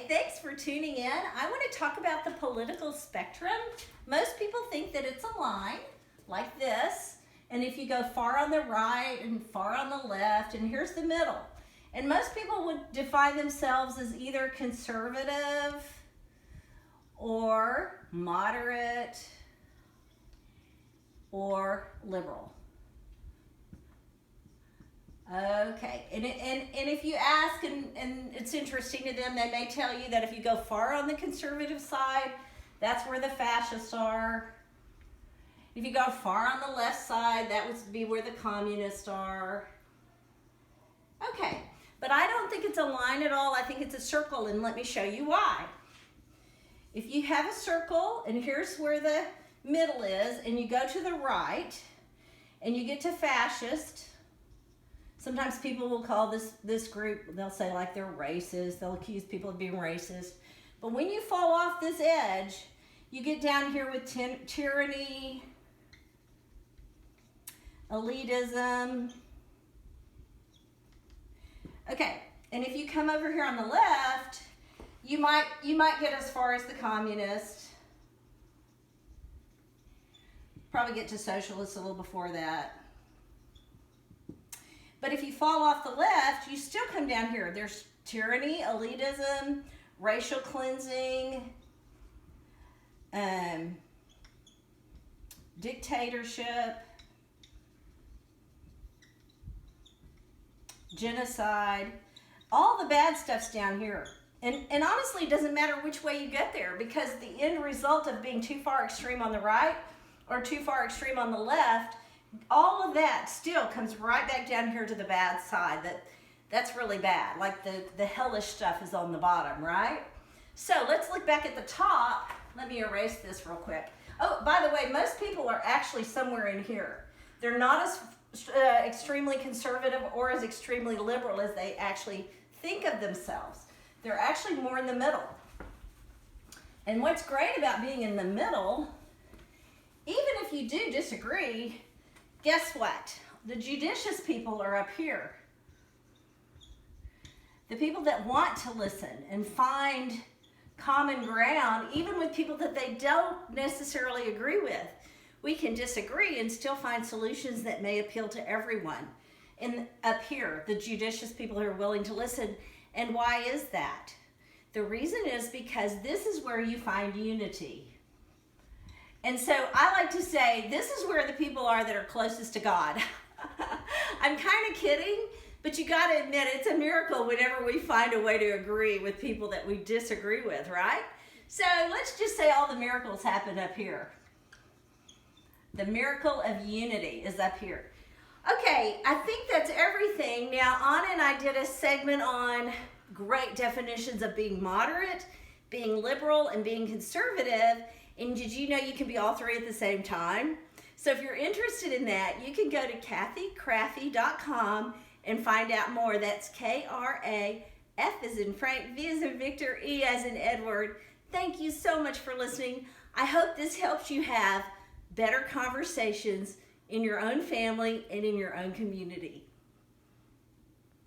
Thanks for tuning in. I want to talk about the political spectrum. Most people think that it's a line like this, and if you go far on the right and far on the left, and here's the middle. And most people would define themselves as either conservative or moderate or liberal. Okay, and if you ask, and it's interesting to them, they may tell you that if you go far on the conservative side, that's where the fascists are. If you go far on the left side, that would be where the communists are. Okay, but I don't think it's a line at all. I think it's a circle, and let me show you why. If you have a circle, and here's where the middle is, and you go to the right, and you get to fascist. Sometimes people will call this group, they'll say like they're racist, they'll accuse people of being racist. But when you fall off this edge, you get down here with tyranny, elitism. Okay, and if you come over here on the left, you might get as far as the communist. Probably get to socialists a little before that. But if you fall off the left, you still come down here. There's tyranny, elitism, racial cleansing, dictatorship, genocide. All the bad stuff's down here. And honestly, it doesn't matter which way you get there, because the end result of being too far extreme on the right or too far extreme on the left, all of that still comes right back down here to the bad side. That's really bad. Like the hellish stuff is on the bottom, right? So let's look back at the top. Let me erase this real quick. Oh, by the way, most people are actually somewhere in here. They're not as extremely conservative or as extremely liberal as they actually think of themselves. They're actually more in the middle. And what's great about being in the middle, even if you do disagree, guess what? The judicious people are up here. The people that want to listen and find common ground, even with people that they don't necessarily agree with. We can disagree and still find solutions that may appeal to everyone. And up here, the judicious people who are willing to listen. And why is that? The reason is because this is where you find unity. And so I like to say, this is where the people are that are closest to God. I'm kind of kidding, but you got to admit it's a miracle whenever we find a way to agree with people that we disagree with, right? So let's just say all the miracles happen up here. The miracle of unity is up here. Okay, I think that's everything. Now, Anna and I did a segment on great definitions of being moderate, being liberal, and being conservative. And did you know you can be all three at the same time? So if you're interested in that, you can go to KathyKrafve.com and find out more. That's K-R-A-F as in Frank, V as in Victor, E as in Edward. Thank you so much for listening. I hope this helps you have better conversations in your own family and in your own community.